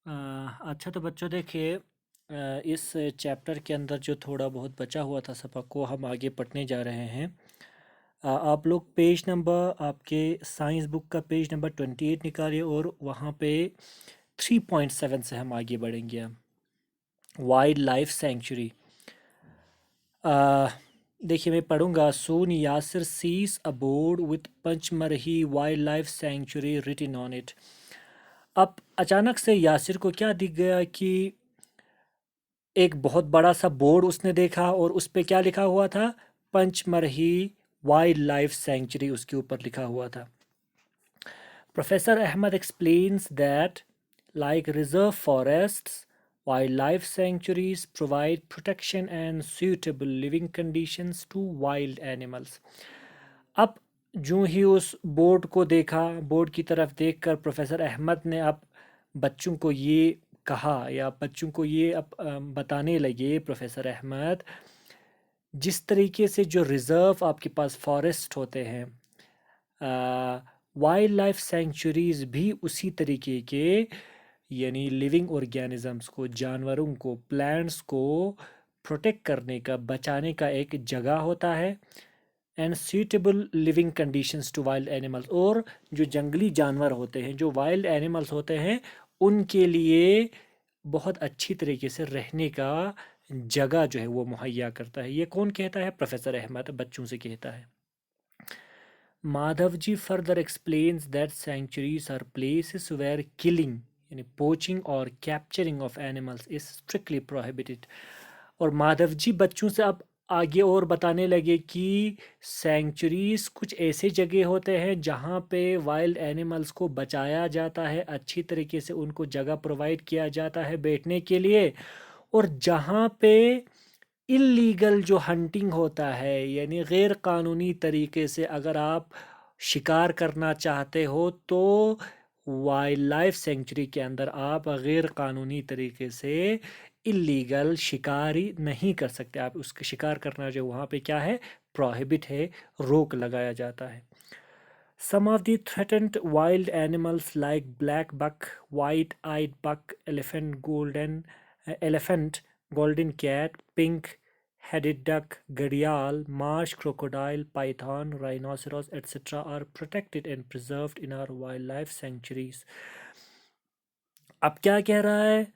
अच्छा तो बच्चों देखिए, इस चैप्टर के अंदर जो थोड़ा बहुत बचा हुआ था सबक को हम आगे पढ़ने जा रहे हैं। आप लोग पेज नंबर आपके साइंस बुक का पेज नंबर 28 निकालिए और वहाँ पे 3.7 से हम आगे बढ़ेंगे। Wild life sanctuary. देखिए मैं पढ़ूंगा। Soon Yasir sees a board with Pachmarhi wild life sanctuary written on it. अब अचानक से यासिर को क्या दिख गया कि एक बहुत बड़ा सा बोर्ड उसने देखा और उस पे क्या लिखा हुआ था? पंचमरही वाइल्ड लाइफ सेंचुरी उसके ऊपर लिखा हुआ था। Professor Ahmad explains that like reserve forests wildlife sanctuaries provide protection and suitable living conditions to wild animals. अब जो ही उस बोर्ड को देखा, बोर्ड की तरफ देखकर प्रोफेसर अहमद ने अब बच्चों को ये कहा या बच्चों को ये अब बताने लगे प्रोफेसर अहमद, जिस तरीके से जो रिज़र्व आपके पास फॉरेस्ट होते हैं, वाइल्ड लाइफ सेंचुरीज भी उसी तरीके के यानी लिविंग ऑर्गेनिजम्स को, जानवरों को, प्लांट्स को प्रोटेक्ट करने का, बचाने का एक जगह होता है। And suitable living conditions to wild animals, और जो जंगली जानवर होते हैं, जो वाइल्ड एनिमल्स होते हैं, उनके लिए बहुत अच्छी तरीके से रहने का जगह जो है वो मुहैया करता है। ये कौन कहता है? प्रोफेसर अहमद बच्चों से कहता है। Madhavji further explains that sanctuaries are places where killing यानी पोचिंग और capturing of animals is strictly prohibited. और माधव जी बच्चों से अब आगे और बताने लगे कि सेंचुरीज कुछ ऐसे जगह होते हैं जहाँ पे वाइल्ड एनिमल्स को बचाया जाता है, अच्छी तरीके से उनको जगह प्रोवाइड किया जाता है बैठने के लिए, और जहाँ पे इल्लीगल जो हंटिंग होता है यानी गैर कानूनी तरीके से अगर आप शिकार करना चाहते हो तो वाइल्ड लाइफ सेंचुरी के अंदर आप गैर कानूनी तरीके से इल्लीगल शिकारी नहीं कर सकते। आप उसका शिकार करना जो वहाँ पे क्या है, प्रोहिबिट है, रोक लगाया जाता है। Some of the threatened wild animals like black buck, white-eyed buck, elephant, golden cat, pink-headed duck, gharial, marsh crocodile, python, rhinoceros, etc. are protected and preserved in our wildlife sanctuaries. अब क्या कह रहा है?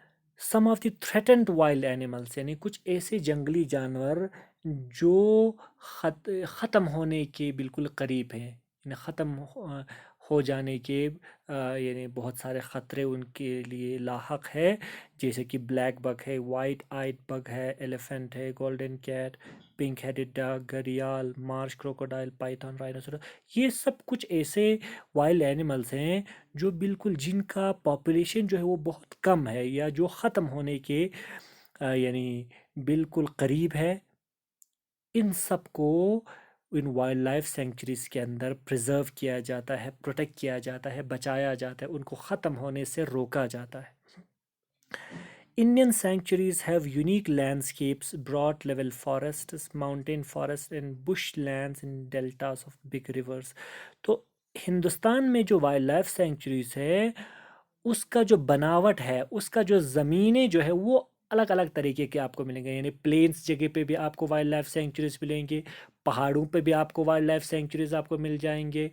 Some of the threatened wild animals यानी कुछ ऐसे जंगली जानवर जो ख़त्म होने के बिल्कुल करीब हैं, यानी हो जाने के यानी बहुत सारे ख़तरे उनके लिए लाहक है, जैसे कि ब्लैक बक है, वाइट आइड बग है, एलिफेंट है, golden cat, pink headed duck, घड़ियाल, मार्श क्रोकोडाइल, पाइथन, राइनोसोरस। ये सब कुछ ऐसे वाइल्ड एनिमल्स हैं जो बिल्कुल जिनका पॉपुलेशन जो है वो बहुत कम है या जो ख़त्म होने के यानी बिल्कुल करीब है। इन सब को इन वाइल्ड लाइफ सेंचुरीज के अंदर प्रिजर्व किया जाता है, प्रोटेक्ट किया जाता है, बचाया जाता है, उनको ख़त्म होने से रोका जाता है। Indian sanctuaries have unique landscapes, broad level forests, mountain forests and bushlands in deltas of big rivers. तो हिंदुस्तान में जो वाइल्ड लाइफ सेंचुरीज है उसका जो बनावट है, उसका जो ज़मीनें जो है वो अलग अलग तरीके के आपको मिलेंगे। यानी प्लेन्स जगह पे भी आपको वाइल्ड लाइफ सेंचुरीज मिलेंगे, पहाड़ों पे भी आपको वाइल्ड लाइफ सेंचुरीज आपको मिल जाएंगे,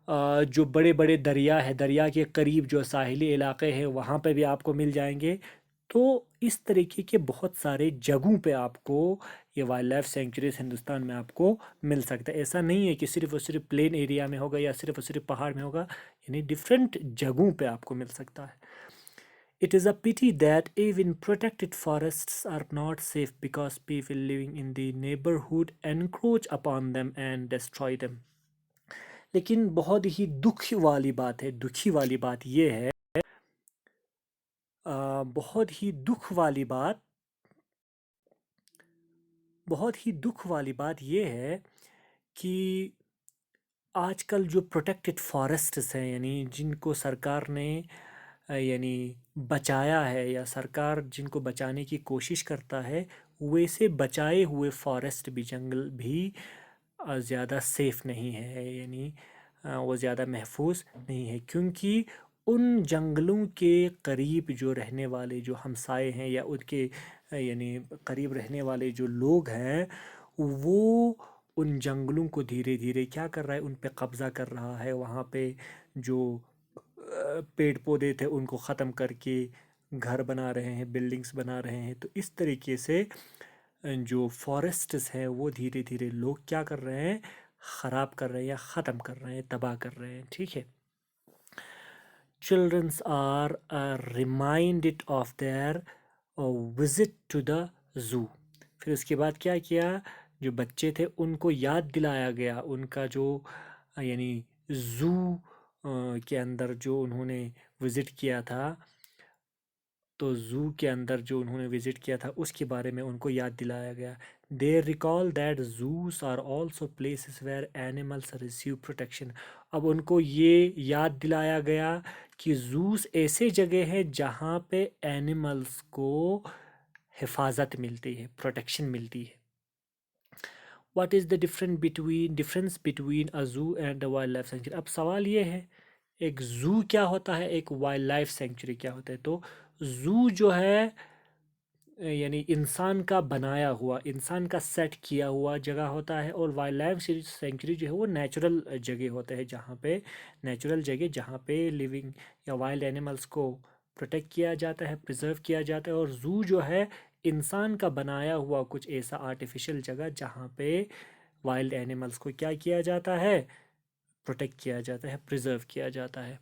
जो बड़े बड़े दरिया है, दरिया के करीब जो साहिली इलाके हैं वहाँ पे भी आपको मिल जाएंगे। तो इस तरीके के बहुत सारे जगहों पे आपको ये वाइल्ड लाइफ सेंचुरीज हिंदुस्तान में आपको मिल सकता है। ऐसा नहीं है कि सिर्फ और सिर्फ प्लेन एरिया में होगा या सिर्फ और सिर्फ पहाड़ में होगा, यानी डिफरेंट जगहों पे आपको मिल सकता है। It is a pity that even protected forests are not safe because people living in the neighborhood encroach upon them and destroy them. लेकिन बहुत ही दुख वाली बात है, दुखी वाली बात ये है, बहुत ही दुख वाली बात, बहुत ही दुख वाली बात ये है कि आजकल जो प्रोटेक्टेड फॉरेस्ट्स हैं यानी जिनको सरकार ने यानी बचाया है या सरकार जिनको बचाने की कोशिश करता है, वैसे बचाए हुए फॉरेस्ट भी, जंगल भी ज़्यादा सेफ नहीं है, यानी वो ज़्यादा महफूज नहीं है, क्योंकि उन जंगलों के करीब जो रहने वाले जो हमसाए हैं या उनके यानी करीब रहने वाले जो लोग हैं, वो उन जंगलों को धीरे धीरे क्या कर रहा है, उन पे कब्ज़ा कर रहा है। वहाँ पे जो पेड़ पौधे थे उनको ख़त्म करके घर बना रहे हैं, बिल्डिंग्स बना रहे हैं। तो इस तरीके से जो फॉरेस्ट्स हैं वो धीरे धीरे लोग क्या कर रहे हैं, ख़राब कर रहे हैं या ख़त्म कर रहे हैं, तबाह कर रहे हैं। ठीक है। Childrens are reminded of their visit to the zoo. फिर उसके बाद क्या किया, जो बच्चे थे उनको याद दिलाया गया उनका जो यानी ज़ू के अंदर जो उन्होंने विज़िट किया था, तो ज़ू के अंदर जो उन्होंने विज़िट किया था उसके बारे में उनको याद दिलाया गया। They recall that zoos are also places where animals receive protection. अब उनको ये याद दिलाया गया कि ज़ूस ऐसे जगह हैं जहाँ पे एनिमल्स को हिफाजत मिलती है, प्रोटेक्शन मिलती है। What is the difference between a zoo and a wild life sanctuary. अब सवाल ये है, एक ज़ू क्या होता है, एक वाइल्ड लाइफ सेंचुरी क्या होता है। तो ज़ू जो है यानी इंसान का बनाया हुआ, इंसान का सेट किया हुआ जगह होता है, और वाइल्ड लाइफ सेंचुरी जो है वो नेचुरल जगह होता है, जहाँ पे नेचुरल जगह जहाँ पे लिविंग या वाइल्ड एनिमल्स को प्रोटेक्ट किया जाता है, प्रिजर्व किया जाता है। और ज़ू जो है इंसान का बनाया हुआ कुछ ऐसा आर्टिफिशियल जगह जहाँ पे वाइल्ड एनिमल्स को क्या किया जाता है, प्रोटेक्ट किया जाता है, प्रिजर्व किया जाता है।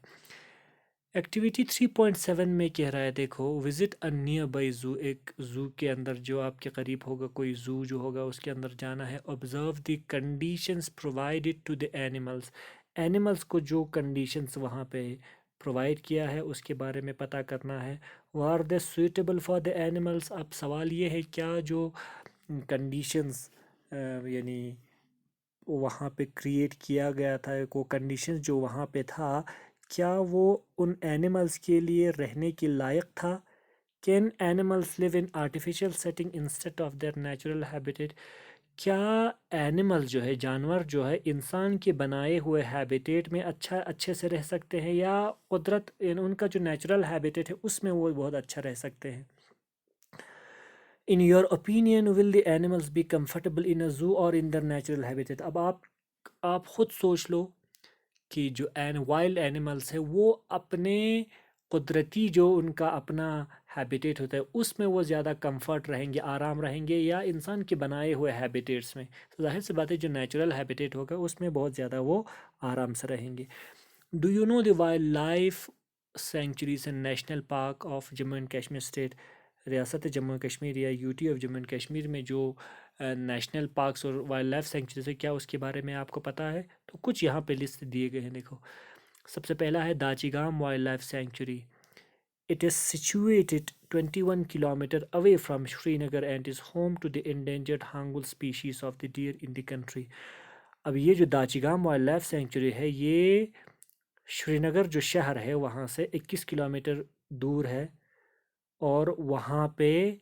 एक्टिविटी 3.7 में कह रहा है, देखो, visit a near by zoo. एक ज़ू के अंदर जो आपके करीब होगा, कोई ज़ू जो होगा उसके अंदर जाना है। Observe the conditions provided to the animals. Animals को जो कंडीशंस वहाँ पे प्रोवाइड किया है उसके बारे में पता करना है। Are they suitable for the animals. अब सवाल ये है, क्या जो कंडीशंस यानी वहाँ पे क्रिएट किया गया था, वो कंडीशंस जो वहाँ पे था, क्या वो उन एनिमल्स के लिए रहने के लायक था। Can animals live in artificial setting instead of their natural habitat. क्या एनिमल जो है, जानवर जो है, इंसान के बनाए हुए हैबिटेट में अच्छे से रह सकते हैं, या कुदरत उनका जो नेचुरल हैबिटेट है उसमें वो बहुत अच्छा रह सकते हैं। In your opinion will the animals be comfortable in a zoo और इन दर नेचुरल हैबिटेट। अब आप खुद सोच लो कि जो वाइल्ड एनिमल्स है वो अपने कुदरती जो उनका अपना हैबिटेट होता है उसमें वो ज़्यादा कंफर्ट रहेंगे, आराम रहेंगे, या इंसान के बनाए हुए हैबिटेट्स में। तो जाहिर सी बात है जो नेचुरल हैबिटेट होगा उसमें बहुत ज़्यादा वो आराम से रहेंगे। Do you know the wild life sanctuaries and national park of Jammu and Kashmir state. रियासत जम्मू एंड कश्मीर या UT of Jammu and Kashmir में जो नेशनल पार्क्स और वाइल्ड लाइफ सेंचुरीज है, क्या उसके बारे में आपको पता है। तो कुछ यहाँ पे लिस्ट दिए गए हैं, देखो। सबसे पहला है Dachigam wild life sanctuary. It is situated 21 kilometre away from Srinagar and is home to the endangered hangul species of the deer in the country. अब ये जो दाचिगाम वाइल्ड लाइफ सेंचुरी है ये श्रीनगर जो शहर है वहाँ से 21 किलोमीटर दूर है, और वहाँ पे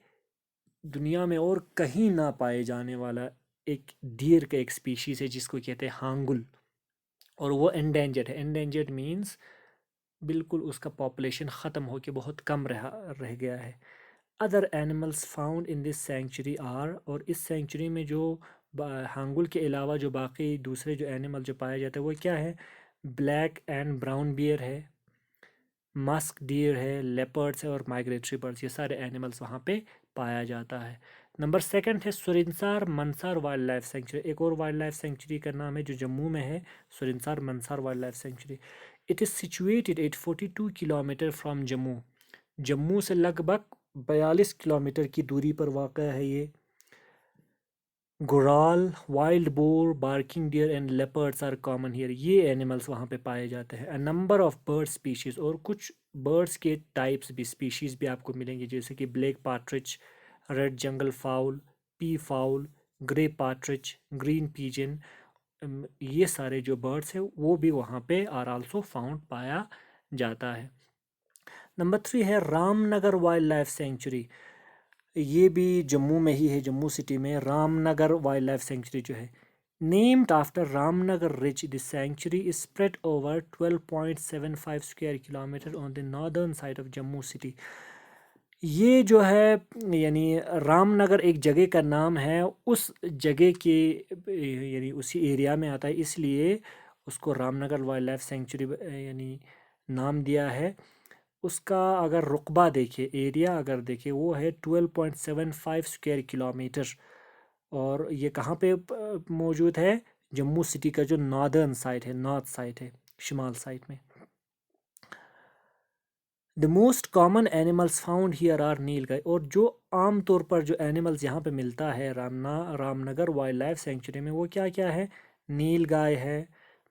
दुनिया में और कहीं ना पाए जाने वाला एक डियर का एक स्पीशीज़ है जिसको कहते हैं हांगुल, और वो एंडेंजर्ड है। एंडेंजर्ड मीन्स बिल्कुल उसका पॉपुलेशन ख़त्म होकर बहुत कम रह गया है। Other animals found in this sanctuary are, और इस सेंचुरी में जो हांगुल के अलावा जो बाकी दूसरे जो एनिमल जो पाए जाते हैं वो क्या है, ब्लैक एंड ब्राउन बियर है, मस्क डियर है, लेपर्ड्स है, और माइग्रेटरी बर्ड्स। ये सारे एनिमल्स वहाँ पे पाया जाता है। नंबर सेकंड है Surinsar Mansar wild life sanctuary. एक और वाइल्ड लाइफ सेंचुरी का नाम है जो जम्मू में है, Surinsar Mansar wild life sanctuary. It is situated at 42 kilometre from Jammu. Jammu से लगभग 42 किलोमीटर की दूरी पर वाक़ है ये। Goral, wild boar, barking deer and leopards are common here. ये एनिमल्स वहाँ पे पाए जाते हैं। A number of bird species, और कुछ बर्ड्स के टाइप्स भी, स्पीशीज़ भी आपको मिलेंगे, जैसे कि black partridge, red jungle fowl, peafowl, grey partridge, green pigeon. ये सारे जो बर्ड्स हैं वो भी वहाँ पे आर आल्सो फाउंड पाया जाता है। नंबर 3 है रामनगर वाइल्ड लाइफ सेंचुरी। ये भी जम्मू में ही है, जम्मू सिटी में रामनगर वाइल्ड लाइफ सेंचुरी जो है। Named after Ramnagar Ridge, the sanctuary is spread over 12.75 square kilometer on the northern side of Jammu city. ये जो है यानी रामनगर एक जगह का नाम है, उस जगह के यानी उसी एरिया में आता है, इसलिए उसको रामनगर वाइल्ड लाइफ सेंचुरी यानी नाम दिया है। उसका अगर रुकबा देखें, एरिया अगर देखें, वो है 12.75 स्क्वायर किलोमीटर। और ये कहाँ पे मौजूद है? जम्मू सिटी का जो नॉर्दर्न साइड है, नॉर्थ साइड है, शिमाल साइड में। The most common animals found here are nilgai. और जो आम तौर पर जो एनिमल्स यहाँ पे मिलता है रामनगर वाइल्ड लाइफ सेंचुरी में, वो क्या क्या है? नीलगाय है,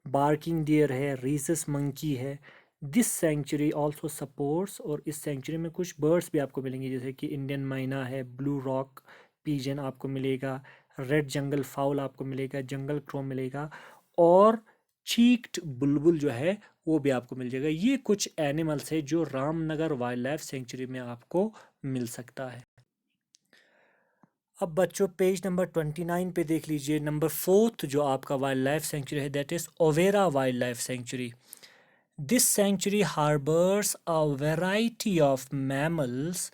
बार्किंग डियर है, रीसस मंकी है। दिस सेंचुरी ऑल्सो सपोर्ट्स, और इस सेंचुरी में कुछ बर्ड्स भी आपको मिलेंगे, जैसे कि इंडियन मैना है, ब्लू रॉक पीजन आपको मिलेगा, रेड जंगल फाउल आपको मिलेगा, जंगल क्रो मिलेगा, और चीक्ड बुलबुल जो है वो भी आपको मिल जाएगा। ये कुछ एनिमल्स है जो रामनगर वाइल्ड लाइफ सेंचुरी में आपको मिल सकता है। अब बच्चों पेज नंबर 29 पे देख लीजिए, नंबर 4 जो आपका वाइल्ड लाइफ सेंचुरी है, that is Overa wild life sanctuary. This sanctuary harbours a variety of mammals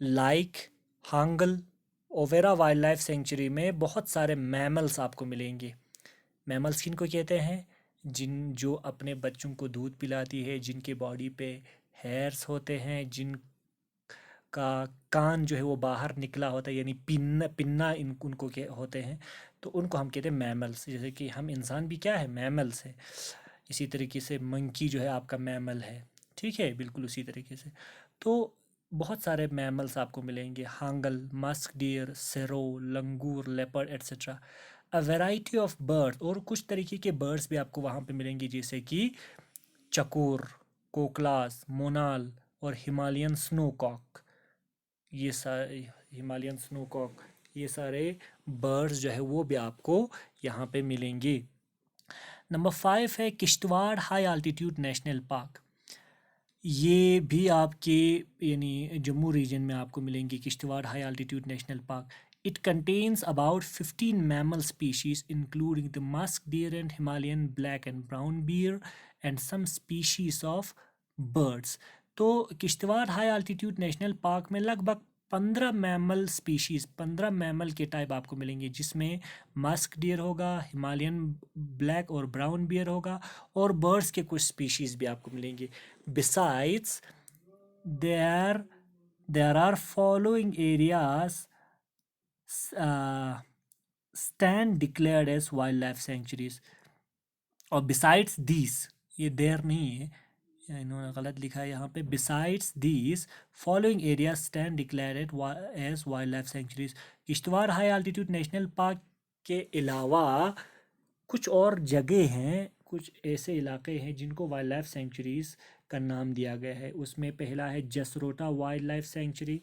like hangul. Overa wild life sanctuary में बहुत सारे मैमल्स आपको मिलेंगे। मैमल्स किनको कहते हैं? जो अपने बच्चों को दूध पिलाती है, जिनके बॉडी पे हेयर्स होते हैं, जिनका कान जो है वो बाहर निकला होता है, यानी पिन्ना पिन्ना उनको होते हैं, तो उनको हम कहते हैं मैमल्स। जैसे कि हम इंसान भी क्या है? मैमल्स है। इसी तरीके से मंकी जो है आपका मैमल है, ठीक है, बिल्कुल उसी तरीके से। तो बहुत सारे मैमल्स आपको मिलेंगे, hangul, musk deer, serow, langur, leopard etcetera. A variety of birds, और कुछ तरीके के बर्ड्स भी आपको वहाँ पे मिलेंगे, जैसे कि चकोर, कोकलास, मोनाल, और हिमालयन स्नोकॉक। ये सारे हिमालयन स्नोकॉक, ये सारे बर्ड्स जो है वो भी आपको यहाँ पे मिलेंगे। नंबर 5 है Kishtwar high altitude national park. ये भी आपके यानी जम्मू रीजन में आपको मिलेंगी, Kishtwar high altitude national park. It contains about 15 mammal species including the musk deer and Himalayan black and brown bear and some species of birds. तो Kishtwar high altitude national park में लगभग 15 मैमल स्पीशीज, 15 मैमल के type आपको मिलेंगे, जिसमें musk deer होगा, Himalayan black और brown beer होगा, और बर्ड्स के कुछ स्पीशीज भी आपको मिलेंगे। Besides, there there are following areas uh, stand declared as wildlife sanctuaries। और besides these, ये देर नहीं है, इन्होंने गलत लिखा है यहाँ पे। besides these following areas stand declared as wildlife sanctuaries। Kishtwar high altitude national park के अलावा कुछ और जगह हैं, कुछ ऐसे इलाके हैं जिनको वाइल्ड लाइफ सेंचुरीज़ का नाम दिया गया है। उसमें पहला है Jasrota wild life sanctuary.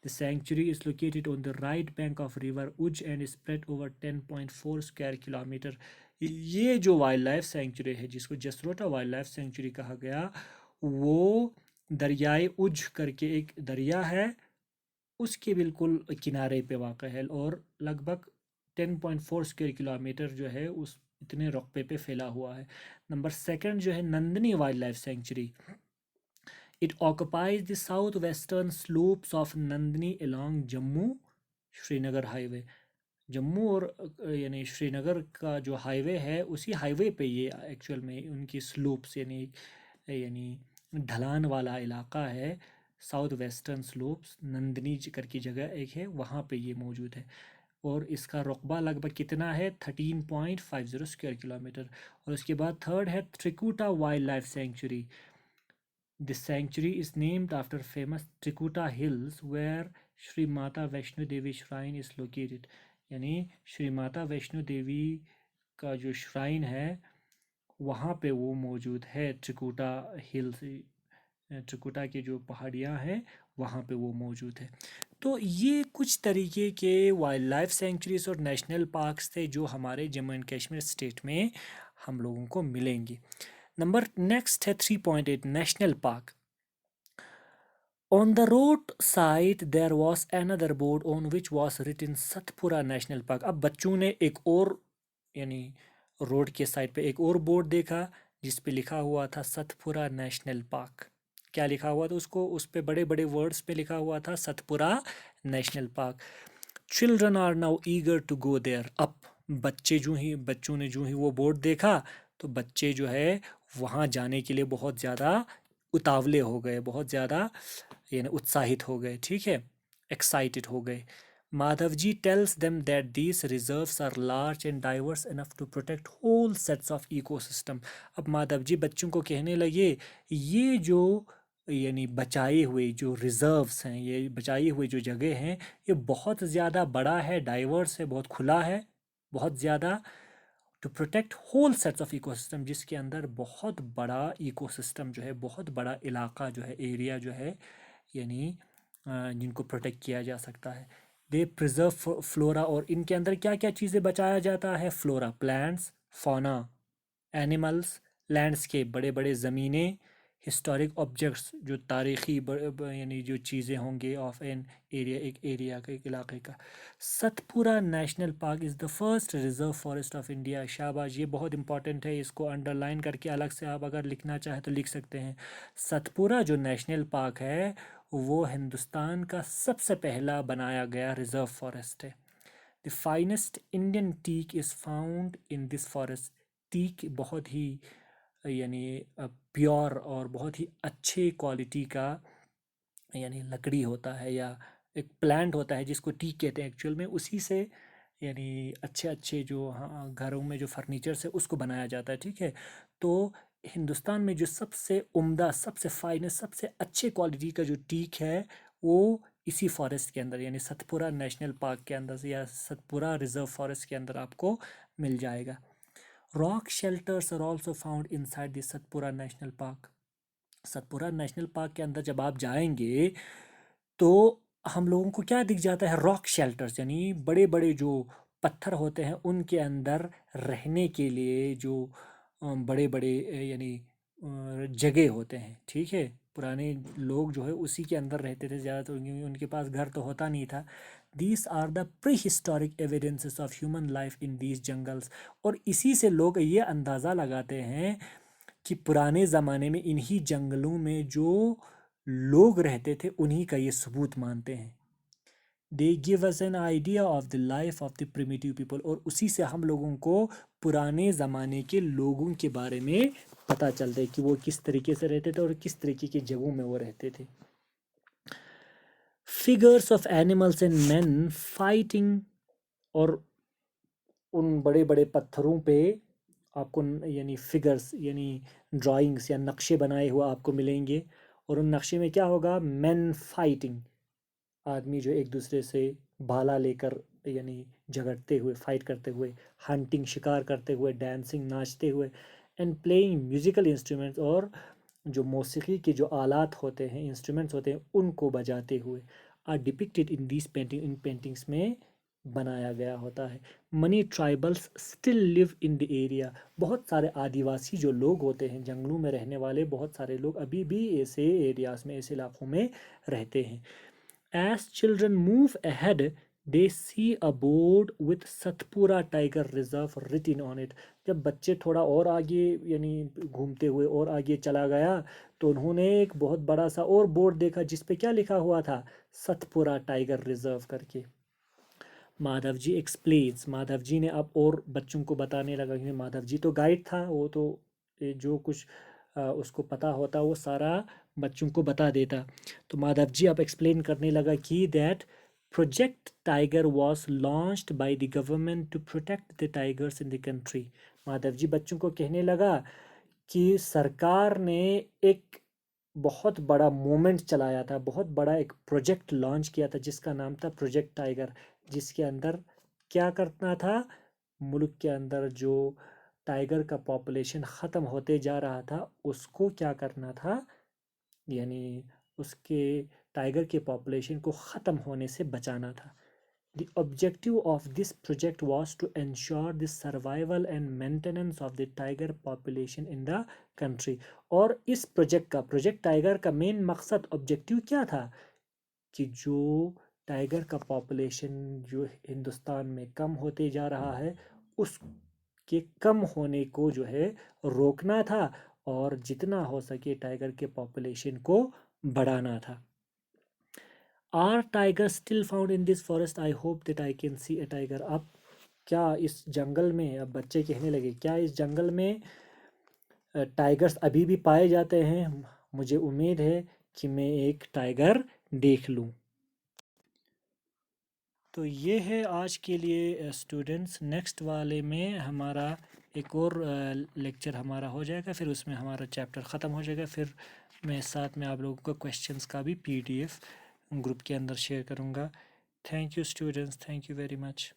The sanctuary is located on the right bank of river Ujh and spread over 10.4 square kilometre. ये जो वाइल्ड लाइफ सेंचुरी है, जिसको जसरोटा वाइल्ड लाइफ सेंचुरी कहा गया, वो दरियाए उज करके एक दरिया है, उसके बिल्कुल किनारे पे वाक़ है, और लगभग 10.4 स्क्वायर किलोमीटर जो है उस इतने रकबे पे फैला हुआ है। नंबर 2 जो है Nandini wild life sanctuary. It occupies the south western slopes of Nandini along Jammu Srinagar highway. Jammu और यानी श्रीनगर का जो हाईवे है, उसी हाईवे पे ये एक्चुअल में उनकी स्लोप्स यानी ढलान वाला इलाका है। साउथ वेस्टर्न स्लोप्स नंदनी करके जगह एक है, वहाँ पे ये मौजूद है। और इसका रकबा लगभग कितना है? 13.50 स्क्वायर किलोमीटर। और उसके बाद थर्ड है Trikuta wild life sanctuary. This sanctuary is named after famous Trikuta hills where Shri Mata Vaishno Devi shrine is located. यानी श्री माता वैष्णो देवी का जो श्राइन है, वहाँ पे वो मौजूद है, त्रिकुटा हिल्स, त्रिकुटा की जो पहाड़ियाँ हैं वहाँ पे वो मौजूद है। तो ये कुछ तरीके के वाइल्ड लाइफ सेंचुरीज और नेशनल पार्क्स थे जो हमारे जम्मू एंड कश्मीर स्टेट में हम लोगों को मिलेंगे। नंबर नेक्स्ट है 3.8 national park. On the road side there was another board on which was written Satpura National Park. अब बच्चों ने एक और यानी रोड के साइड पे एक और बोर्ड देखा जिस पे लिखा हुआ था सतपुरा नेशनल पार्क। क्या लिखा हुआ था उसको, उस पे बड़े बड़े वर्ड्स पे लिखा हुआ था Satpura national park. Children are now eager to go there. अब बच्चों ने जो ही वो बोर्ड देखा तो बच्चे जो है वहाँ जाने के लिए बहुत ज़्यादा उतावले हो गए, बहुत ज़्यादा यानी उत्साहित हो गए, ठीक है, एक्साइटेड हो गए। Madhavji tells them that these reserves are large and diverse enough to protect whole sets of ecosystem. अब माधव जी बच्चों को कहने लगे ये जो यानी बचाए हुए जो रिजर्व्स हैं, ये बचाई हुई जो जगह हैं, ये बहुत ज़्यादा बड़ा है, डाइवर्स है, बहुत खुला है, बहुत ज़्यादा to protect whole sets of ecosystem, जिसके अंदर बहुत बड़ा इकोसिस्टम जो है, बहुत बड़ा इलाका जो है, एरिया जो है, यानी जिनको प्रोटेक्ट किया जा सकता है। दे प्रिजर्व फ्लोरा, और इनके अंदर क्या क्या चीज़ें बचाया जाता है? Flora plants, fauna animals, landscape बड़े बड़े ज़मीनें, हिस्टोरिक ऑब्जेक्ट्स जो तारीख़ी यानी जो चीज़ें होंगे ऑफ एन एरिया, एक एरिया का, एक इलाके का। Satpura national park is the first reserve forest of India. शाबाश, ये बहुत इंपॉर्टेंट है, इसको अंडरलाइन करके अलग से आप अगर लिखना चाहें तो लिख सकते हैं। सतपुरा जो नेशनल पार्क है वो हिंदुस्तान का सबसे पहला बनाया गया रिजर्व फॉरेस्ट है। The finest Indian teak is found in this forest. Teak बहुत ही यानी प्योर और बहुत ही अच्छे क्वालिटी का यानी लकड़ी होता है, या एक प्लांट होता है जिसको टीक कहते हैं एक्चुअल में, उसी से यानी अच्छे अच्छे जो हाँ घरों में जो फर्नीचर्स है उसको बनाया जाता है, ठीक है। तो हिंदुस्तान में जो सबसे उम्दा, सबसे फाइनेस्ट, सबसे अच्छे क्वालिटी का जो टीक है वो इसी फॉरेस्ट के अंदर यानी सतपुरा नेशनल पार्क के अंदर से या सतपुरा रिजर्व फॉरेस्ट के अंदर आपको मिल जाएगा। Rock shelters are also found inside the Satpura national park. Satpura national park के अंदर जब आप जाएंगे तो हम लोगों को क्या दिख जाता है? रॉक शेल्टर्स यानी बड़े बड़े जो पत्थर होते हैं उनके अंदर रहने के लिए जो बड़े बड़े यानी जगह होते हैं, ठीक है। पुराने लोग जो है उसी के अंदर रहते थे ज़्यादातर, क्योंकि उनके पास घर तो होता नहीं था। These are the prehistoric evidences of human life in these jungles. और इसी से लोग ये अंदाज़ा लगाते हैं कि पुराने ज़माने में इन्हीं जंगलों में जो लोग रहते थे उन्हीं का ये सबूत मानते हैं। They give us an idea of the life of the primitive people, और उसी से हम लोगों को पुराने ज़माने के लोगों के बारे में पता चलता है कि वो किस तरीके से रहते थे और किस तरीके की जगहों में वो रहते थे। Figures of animals and man fighting, और उन बड़े बड़े पत्थरों पे आपको यानी फिगर्स यानी ड्राइंग्स या नक्शे बनाए हुए आपको मिलेंगे, और उन नक्शे में क्या होगा? मैन फाइटिंग, आदमी जो एक दूसरे से भाला लेकर यानी झगड़ते हुए, फाइट करते हुए, हंटिंग शिकार करते हुए, डांसिंग नाचते हुए, एंड प्लेइंग म्यूजिकल इंस्ट्रूमेंट्स, और जो मौसीकी के जो आलात होते हैं, इंस्ट्रूमेंट्स होते हैं, उनको बजाते हुए are depicted in these painting, इन पेंटिंग्स में बनाया गया होता है। Many tribals still live in the area, बहुत सारे आदिवासी जो लोग होते हैं, जंगलों में रहने वाले बहुत सारे लोग अभी भी ऐसे एरियाज में, ऐसे इलाकों में रहते हैं। As children move ahead, they see a board with Satpura Tiger Reserve written on it. जब बच्चे थोड़ा और आगे यानी घूमते हुए और आगे चला गया तो उन्होंने एक बहुत बड़ा सा और बोर्ड देखा जिस पे क्या लिखा हुआ था? सतपुरा टाइगर रिजर्व करके। माधव जी एक्सप्लेन्स, माधव जी ने अब और बच्चों को बताने लगा, क्योंकि माधव जी तो गाइड था, वो तो जो कुछ उसको पता होता वो सारा बच्चों को बता देता। तो माधव जी अब एक्सप्लेन करने लगा कि that project tiger was launched by the government to protect the tigers in the country. Madhav ji बच्चों को कहने लगा कि सरकार ने एक बहुत बड़ा मूवमेंट चलाया था, बहुत बड़ा एक प्रोजेक्ट लॉन्च किया था जिसका नाम था प्रोजेक्ट टाइगर, जिसके अंदर क्या करना था? मुल्क के अंदर जो टाइगर का पॉपुलेशन ख़त्म होते जा रहा था उसको क्या करना था, यानी उसके टाइगर के पॉपुलेशन को ख़त्म होने से बचाना था। The objective of this project was to ensure the survival and maintenance of the tiger population in the country. और इस प्रोजेक्ट टाइगर का मेन मकसद ऑब्जेक्टिव क्या था कि जो टाइगर का पॉपुलेशन जो हिंदुस्तान में कम होते जा रहा है उसके कम होने को जो है रोकना था और जितना हो सके टाइगर के पॉपुलेशन को बढ़ाना था. Are tigers still found in this forest? I hope that I can see a tiger. अब क्या इस जंगल में, अब बच्चे कहने लगे, क्या इस जंगल में टाइगर्स अभी भी पाए जाते हैं? मुझे उम्मीद है कि मैं एक टाइगर देख लूं. तो ये है आज के लिए स्टूडेंट्स. नेक्स्ट वाले में हमारा एक और लेक्चर हमारा हो जाएगा, फिर उसमें हमारा चैप्टर ख़त्म हो जाएगा. फिर मैं साथ में आप लोगों को क्वेश्चंस का भी PDF ग्रुप के अंदर शेयर करूँगा. Thank you students, thank you very much.